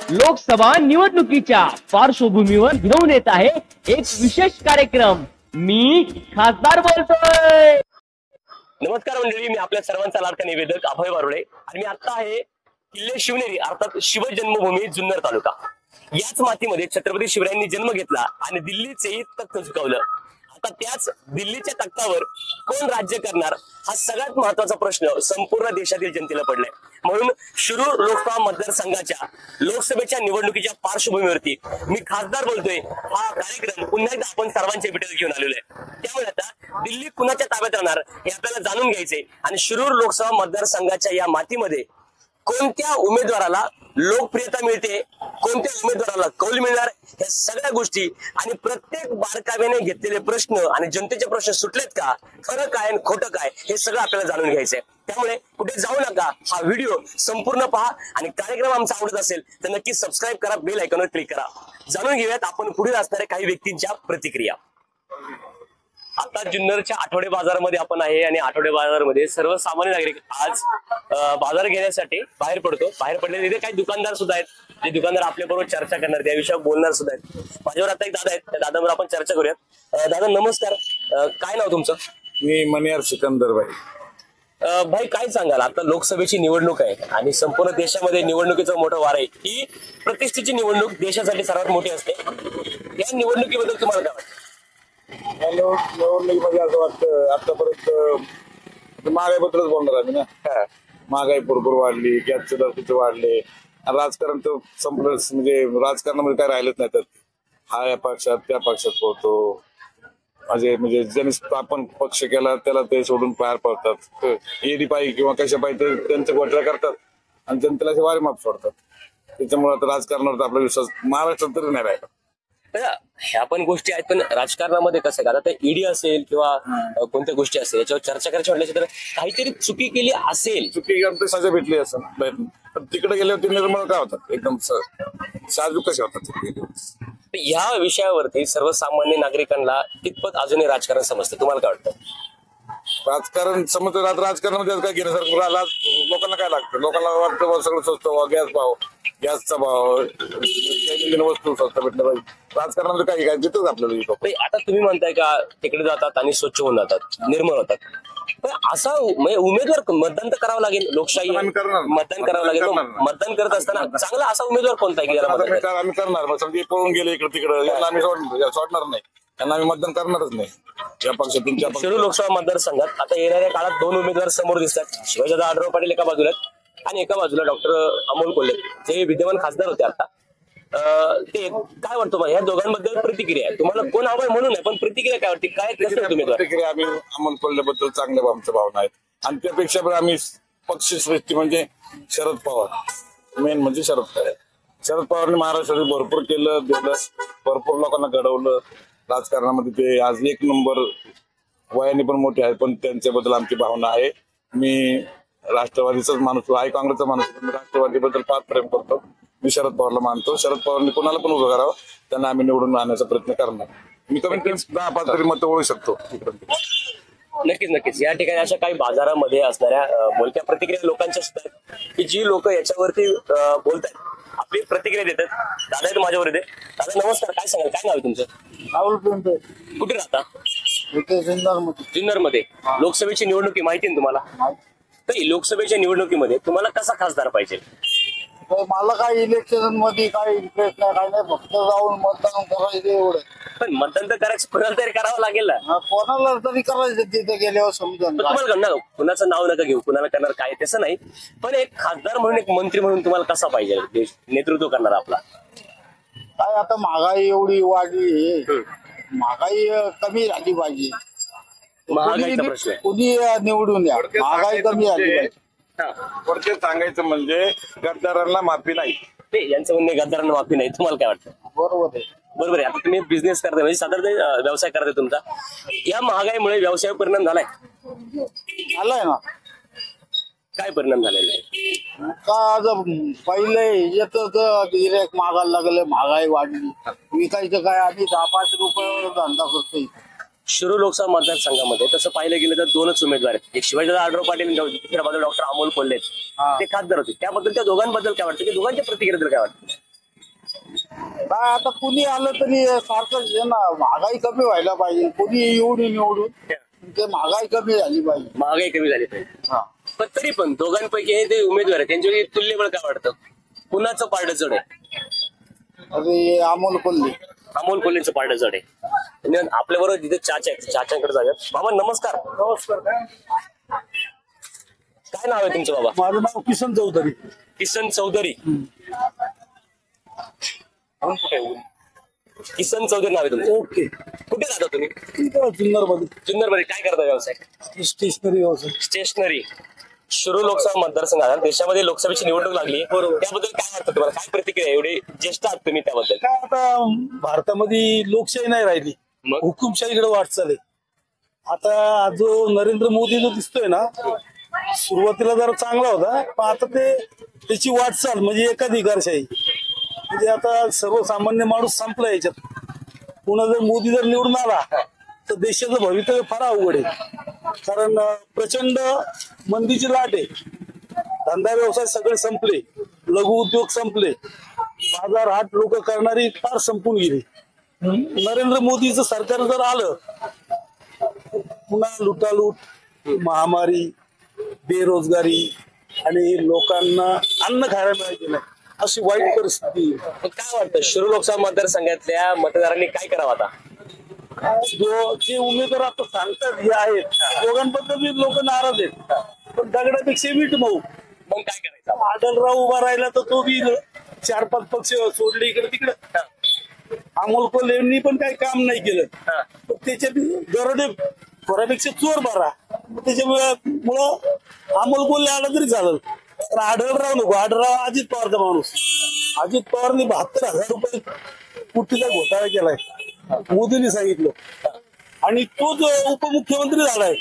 लोकसभा निवडणुकीच्या पार्श्वभूमीवर घेऊन येत आहे एक विशेष कार्यक्रम। मी खासदार बोलतोय। नमस्कार मंडळी, मी आपल्या सर्वांचा लाडका निवेदक अभय बारुळे आणि मी आता आहे किल्ले शिवनेरी अर्थात शिवजन्मभूमी जुन्नर तालुका। याच मातीमध्ये छत्रपती शिवरायांनी जन्म घेतला आणि दिल्लीचेही तख्त झुकावलं। आता त्याच दिल्लीच्या तख्तावर कोण राज्य करणार हा सगळ्यात महत्त्वाचा प्रश्न संपूर्ण देशातील जनतेला पडलाय। म्हणून शिरूर लोकसभा मतदारसंघाच्या लोकसभेच्या निवडणुकीच्या पार्श्वभूमीवरती मी खासदार बोलतोय हा कार्यक्रम पुन्हा एकदा आपण सर्वांच्या भेटीला घेऊन आलेलो आहे। त्यामुळे आता दिल्ली कुणाच्या ताब्यात राहणार हे आपल्याला जाणून घ्यायचे आणि शिरूर लोकसभा मतदारसंघाच्या या मातीमध्ये कोणत्या उमेदवाराला लोकप्रियता मिळते, कोणत्या उमेदवाराला कौल मिळणार, या सगळ्या गोष्टी आणि प्रत्येक बारकाव्याने घेतलेले प्रश्न आणि जनतेचे प्रश्न सुटलेत का, खरं काय आणि खोटं काय हे सगळं आपल्याला जाणून घ्यायचंय। त्यामुळे कुठे जाऊ नका, हा व्हिडिओ संपूर्ण पहा आणि कार्यक्रम आमचा आवडत असेल तर नक्की सबस्क्राईब करा, बेल आयकॉनवर क्लिक करा। जाणून घेऊयात आपण पुढील असणाऱ्या काही व्यक्तींच्या प्रतिक्रिया। आता जुन्नरच्या आठवडे बाजारामध्ये आपण आहे आणि आठवडे बाजारामध्ये सर्वसामान्य नागरिक आज बाजार घेण्यासाठी बाहेर पडतो। बाहेर पडलेले इथे काही दुकानदार सुद्धा आहेत, जे दुकानदार आपल्या बरोबर चर्चा करणार, त्या विषयावर बोलणार सुद्धा आहेत। माझ्यावर आता एक दादा आहेत, त्या दादावर आपण चर्चा करूयात। दादा नमस्कार, काय नाव तुमचं? मी मनियार सिकंदर भाई। भाई काय सांगाल, आता लोकसभेची निवडणूक आहे आणि संपूर्ण देशामध्ये निवडणुकीचं मोठं वार आहे। ही प्रतिष्ठेची निवडणूक देशासाठी सर्वात मोठी असते। या निवडणुकीबद्दल तुम्हाला काय वाटतं? निवडणुकीमध्ये असं वाटतं आतापर्यंत महागाईबद्दलच बोलणार आम्ही ना। महागाई भरपूर वाढली, गॅसचे दर किती वाढले, राजकारण तर संपलं, म्हणजे राजकारणामध्ये काय राहिलंच नाही। तर हा या पक्षात त्या पक्षात पोहतो, म्हणजे ज्यांनी आपण पक्ष केला त्याला ते सोडून बाहेर पडतात, ईडी पायी किंवा कशा पाहिजे तर त्यांचे घोटाळा करतात आणि जनतेला असे वारे माप सोडतात। त्याच्यामुळे आता राजकारणावर आपला विश्वास महाराष्ट्रात तरी नाही राहिला। ह्या पण गोष्टी आहेत, पण राजकारणामध्ये कसं आहे, आता ईडी असेल किंवा कोणत्या गोष्टी असेल याच्यावर चर्चा करायची म्हटल्याची तर काहीतरी चुकी केली असेल, चुकी सजा भेटली असं, पण तिकडे गेल्यावरती निर्मळ काय होतात, एकदम साजूक कसे होतात। या विषयावरती सर्वसामान्य नागरिकांना कितपत अजूनही राजकारण समजतं, तुम्हाला काय वाटतं? राजकारण समजतं, राजकारणामध्ये काय घेण्यासारखं लोकांना काय लागतं, लोकांना वाटतं सगळं स्वस्त गॅस भाव, गॅसचा भाव, वस्तू स्वस्त भेटलं पाहिजे। राजकारणामध्ये काही काय देतच आपल्याला। आता तुम्ही म्हणताय का तिकडे जातात आणि स्वच्छ होऊन जातात, निर्मळ होतात, पण असा उमेदवार मतदान तर करावं लागेल, लोकशाही मतदान करावं लागेल। मतदान करत असताना चांगला असा उमेदवार कोणता आहे की आम्ही करणार, मग समजा पळून गेले इकडे तिकडे आम्ही सोडणार नाही, त्यांना आम्ही मतदान करणारच नाही या पक्षातून। शिरूर लोकसभा मतदारसंघात आता येणाऱ्या काळात दोन उमेदवार समोर दिसतात, शिवाजीदादा आढळराव पाटील एका बाजूला आणि एका बाजूला डॉक्टर अमोल कोल्हे जे विद्यमान खासदार होते। आता ते काय वाटतं या दोघांबद्दल प्रतिक्रिया तुम्हाला, कोण हवंय म्हणून नाही पण प्रतिक्रिया काय वाटते, काय प्रतिक्रिया? आम्ही अमोल कोल्हेबद्दल चांगल्या आमच्या भावना आहेत आणि त्यापेक्षा पण आम्ही पक्षश्रेष्ठी म्हणजे शरद पवार, मेन म्हणजे शरद पवारने महाराष्ट्रात भरपूर केलं, भरपूर लोकांना घडवलं राजकारणामध्ये। ते आज एक नंबर, वयाने पण मोठे आहेत, पण त्यांच्याबद्दल आमची भावना आहे। मी राष्ट्रवादीचाच माणूस आहे, काँग्रेसचा माणूस, राष्ट्रवादीबद्दल फार प्रेम करतो। मी शरद पवारला मानतो, शरद पवारने कोणाला पण उभं करावं, त्यांना आम्ही निवडून आणण्याचा प्रयत्न करणार। मी कमीत कमी 10-5 तरी मतं ओळखू शकतो। नक्कीच नक्कीच या ठिकाणी अशा काही बाजारामध्ये असणाऱ्या बोलक्या प्रतिक्रिया लोकांच्या असतात की जी लोक याच्यावरती बोलतात, आपली प्रतिक्रिया देतात। दादा आहेत माझ्यावर इथे। दादा नमस्कार, काय सांगाल, काय नाव आहे तुमचं? राहुल पिंपे। कुठे राहता? जुन्नर मध्ये। लोकसभेची निवडणुकी माहिती आहे तुम्हाला? तर लोकसभेच्या निवडणुकीमध्ये तुम्हाला कसा खासदार पाहिजे? मला काही इलेक्शन मध्ये काही इंटरेस्ट नाही, काही नाही, फक्त जाऊन मतदान करायचं एवढं। पण मतदान तर करायचं कोणाला तरी करावं लागेल ना। कोणाला तरी करायचं तिथे गेल्यावर समजा। तुम्हाला ना कुणाचं नाव नका घेऊ, कुणाला करणार काय तसं नाही, पण एक खासदार म्हणून एक मंत्री म्हणून तुम्हाला कसा पाहिजे नेतृत्व करणार आपला? काय आता महागाई एवढी वाढली, महागाई कमी झाली पाहिजे। महागाईचा प्रश्न कुणी निवडून या, महागाई कमी झाली पाहिजे। थोडक्यात सांगायचं म्हणजे गद्दारांना माफी नाही, यांचं म्हणणे गद्दारांना माफी नाही, तुम्हाला काय वाटतं? बरोबर आहे, बरोबर आहे। आता तुम्ही बिझनेस करताय म्हणजे साधारण व्यवसाय करताय तुमचा, या महागाईमुळे व्यवसायावर परिणाम झालाय ना? काय परिणाम झालेला आहे? का आज पहिले येत गिऱ्हाईक मागायला लागले, महागाई वाढली, विकायचं काय, आम्ही 10-5 रुपयावर धंदा करतोय। शिरूर लोकसभा मतदारसंघामध्ये तसं पाहिलं गेलं तर दोनच उमेदवार आहेत, एक शिवाजीदादा आढळराव पाटील, दुसऱ्या बाजूला डॉक्टर अमोल कोल्हे, ते खासदार होते। त्याबद्दल त्या दोघांबद्दल काय वाटतं, की दोघांच्या प्रतिक्रियेबद्दल काय वाटतं? काय आता कुणी आलं तरी सारखंच आहे ना, महागाई कमी व्हायला पाहिजे. कुणी येऊन निवडून ते महागाई कमी झाली पाहिजे. महागाई कमी झाली पाहिजे. हा. पण तरी पण दोघांपैकी हे ते उमेदवार आहेत त्यांच्यापैकी तुल्यबळ काय वाटतं? कुणाचं पारडं जड आहे? अरे अमोल कोल्हे. अमोल कोल्हेचं पारडं जड आहे. आपल्या बरोबर तिथे चाचा आहेत, चाचांकडे जाऊयात. बाबा नमस्कार. नमस्कार. काय नाव आहे तुमचं बाबा? माझं नाव किसन चौधरी. किसन चौधरी. ऊन कुठे आहे? ऊन. किसन चौधरी नाव आहे तुमचं. ओके. कुठे राहता तुम्ही? जुन्नर मध्ये जुन्नरमध्ये. काय करता व्यवसाय? स्टेशनरी व्यवसाय. स्टेशनरी. शिरूर लोकसभा मतदारसंघ आहे. देशामध्ये लोकसभेची निवडणूक लागली. त्याबद्दल काय वाटतं तुम्हाला? काय प्रतिक्रिया? एवढे ज्येष्ठ आहात तुम्ही त्याबद्दल. काय आता भारतामध्ये लोकशाही नाही राहिली, मग? हुकुमशाहीकडे वाटचाल आहे. आता जो नरेंद्र मोदी जो दिसतोय ना, सुरुवातीला जरा चांगला होता, पण आता त्याची वाटचाल म्हणजे एकाधिकारशाही. म्हणजे आता सर्वसामान्य माणूस संपला याच्यात. पुन्हा जर मोदी जर निवडून आला तर देशाचं भवितव्य फार अवघड आहे. कारण प्रचंड मंदीची लाट आहे. धंदा व्यवसाय सगळे संपले, लघु उद्योग संपले, बाजार हाट लोक करणारी फार संपून गेली. नरेंद्र मोदीचं सरकार जर आलं, पुन्हा लुटालूट, महामारी, बेरोजगारी आणि लोकांना अन्न खायला मिळायचे नाही, अशी वाईट परिस्थिती. मग काय वाटतं शिरूर लोकसभा मतदारसंघातल्या मतदारांनी काय करावं आता? जे उमेदवार आता सांगतात हे आहेत, दोघांबद्दल लोक नाराज आहेत. पण दगडापेक्षा मीठ मऊ. मग काय करायचं? आढळराव उभा राहिला तर तो बी 4-5 पक्ष सोडले इकडे तिकडे. अमोल कोल्हे यांनी पण काही काम नाही केलं. पण त्याच्यात दरोडे खोरापेक्षा चोर बरा. त्याच्यामुळं अमोल कोल्हे आला तरी चालेल, पण आढळराव नको. आढळराव अजित पवारचा माणूस. अजित पवारने 72,000 रुपये कुठीचा घोटाळा केलाय, मोदींनी सांगितलं. आणि तो जो उपमुख्यमंत्री झालाय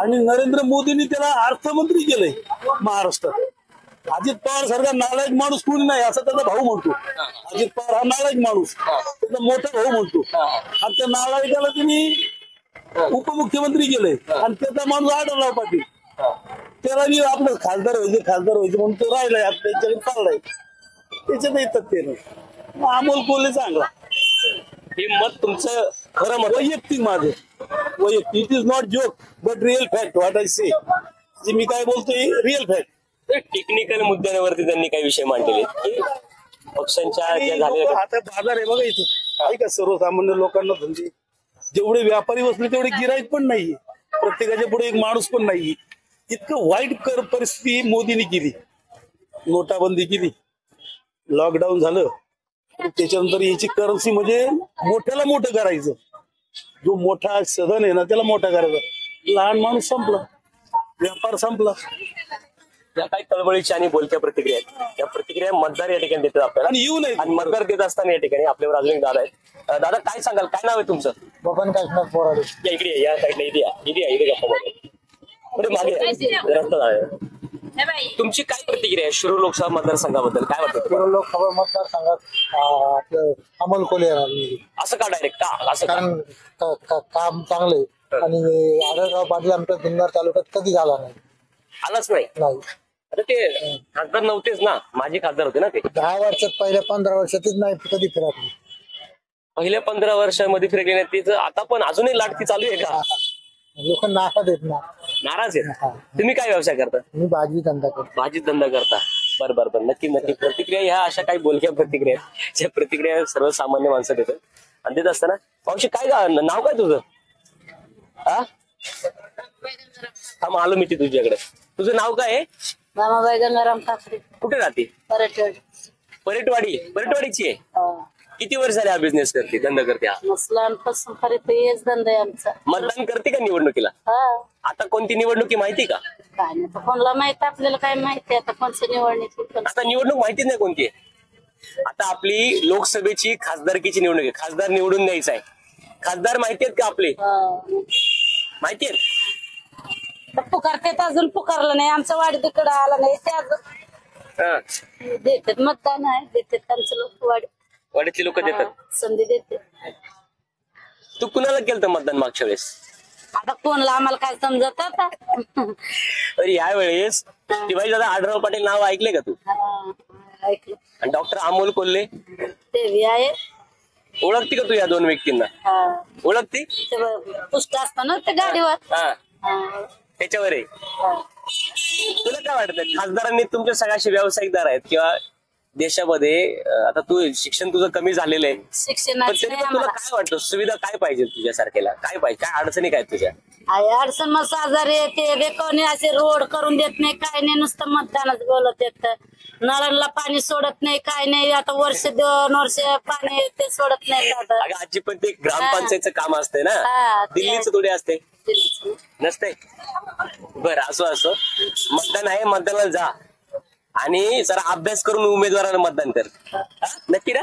आणि नरेंद्र मोदींनी त्याला अर्थमंत्री केलंय महाराष्ट्रात. अजित पवार सारखा नालायक माणूस कोणी नाही, असं त्याचा भाऊ म्हणतो. अजित पवार हा नालायक माणूस, त्याचा मोठा भाऊ म्हणतो. आणि त्या नालायकाला त्यांनी उपमुख्यमंत्री केलंय. आणि त्याचा माणूस आढळराव पाटील, त्याला बी आपलं खासदार व्हायचे म्हणून तो राहिलाय, आता त्यांच्याकडे चाललाय. त्याच्यात येतात ते नाही. अमोल कोल्हे चांगला. हे मत तुमचं खरं मत? वैयक्तिक माझं वैयक्तिक. It is not joke but real fact. What I say, जे मी काय बोलतोय रिअल फॅक्ट. टेक्निकल मुद्द्यांवरती त्यांनी काही विषय मांडलेले पक्षांच्या ज्या झालेल्या. आता बाजार आहे बघा इथं, ऐका, सर्वसामान्य लोकांना धंदे, जेवढे व्यापारी बसले तेवढे गिराईक पण नाहीये, प्रत्येकाच्या पुढे एक माणूस पण नाहीये. इतकं वाईट परिस्थिती मोदींनी केली. नोटाबंदी केली, लॉकडाऊन झालं, त्याच्यानंतर याची करन्सी म्हणजे मोठ्याला मोठं करायचं. जो मोठा सदन आहे ना त्याला मोठा करायचा. लहान माणूस संपला, व्यापार संपला. या काही तळमळीच्या आणि बोलक्या प्रतिक्रिया आहेत. या प्रतिक्रिया मतदार या ठिकाणी देतात आपल्याला. आणि येऊ नये. आणि मतदार देत असताना या ठिकाणी आपल्यावर अजून एक दादा आहेत. दादा काय सांगाल? काय नाव आहे तुमचं? बबन काश्मीर पोराडे. या इकडे या साईडला. इथे गप्पा मारतो. पुढे मागे रस्ता आहे. तुमची काय प्रतिक्रिया आहे शिरूर लोकसभा मतदारसंघाबद्दल? काय वाटतं? लोकसभा मतदारसंघात आपलं अमोल कोल्हे असं का डायरेक्ट का असं? कारण काम चांगले आणि आढळराव पाटील आमच्या जुन्नर तालुक्यात कधी झाला नाही. आलाच नाही. आता ते खासदार नव्हतेच ना, माझे खासदार होते ना ते. 10 वर्षात पहिल्या 15 वर्षातच नाही कधी फिरकली. पहिल्या 15 वर्षामध्ये फिरकले नाही. तिचं आता पण अजूनही लाटकी चालू आहे का? लोक नाराज आहेत ना. नाराज आहेत. तुम्ही काय व्यवसाय करता? मी भाजी धंदा करतो. भाजीत धंदा करता. बरं नक्की. प्रतिक्रिया ह्या अशा काही बोलक्या प्रतिक्रिया आहेत, ज्या प्रतिक्रिया सर्वसामान्य माणसं देतात. आणि देत असताना पावशी काय नाव काय तुझं? हा थांब आलो मी ती तुझ्याकडे. तुझं नाव काय आहे? मामाबाई गंगाराम ठाकरे. कुठे राहते? परेटवाडीची आहे. किती वर्ष झाले हा बिझनेस करते, धंदा करते? हा लहानपासून खरेदी हेच धंदा आहे आमचा. मतदान करते का निवडणुकीला? आता कोणती निवडणुकी माहिती का? काय नाही कोणाला माहिती, आपल्याला काय माहिती आता कोणती निवडणूक. आता निवडणूक माहितीच नाही कोणती आहे. आता आपली लोकसभेची खासदारकीची निवडणूक आहे. खासदार निवडून द्यायचा आहे. खासदार माहिती आहेत का आपले? माहिती आहेत. पुकारते अजून पुकारलं नाही. आमचा वाडी तिकडं आला नाही. ते अजून देतात मतदान आहे, देतात आमचं लोक. वाडीतली लोक देतात, संधी देते. तू कुणाला केलं मतदान मागच्या वेळेस? आता कोणला आम्हाला काय समजत आता. तर यावेळेस शिवाजी दादा आढळराव पाटील नाव ऐकले का तू? ऐकलं. आणि डॉक्टर अमोल कोल्हे देवी आहे. ओळखती का तू या दोन व्यक्तींना? हा. ओळखती? ते पुष्ट असतं ना ते गाडीवर. हा, हा. त्याच्यावर आहे. हा. तुला काय वाटतं खासदारांनी तुमच्या सगळ्याशी व्यावसायिकदार आहेत किंवा देशामध्ये आता तू शिक्षण तुझं कमी झालेलं आहे, पण शिक्षणाची तरी नाही पण तुला आम्हाला. काय वाटतं सुविधा काय पाहिजे तुझ्यासारख्याला? काय पाहिजे? काय अडचणी काय तुझ्या? आहे अडचण मग आजारी येते कोणी असे रोड करून देत नाही काय नाही नुसतं मतदानच बोलत येत. नळांना पाणी सोडत नाही काय नाही. आता वर्ष 2 वर्ष पाणी ते सोडत नाही आता. अगं आजी पण ते ग्रामपंचायतचं काम असते ना, हा, ते दिल्लीचं थोडे असते नसते. बरं असो मतदान आहे, मतदानाला जा आणि जरा अभ्यास करून उमेदवाराला मतदान कर. हा? नक्की ना?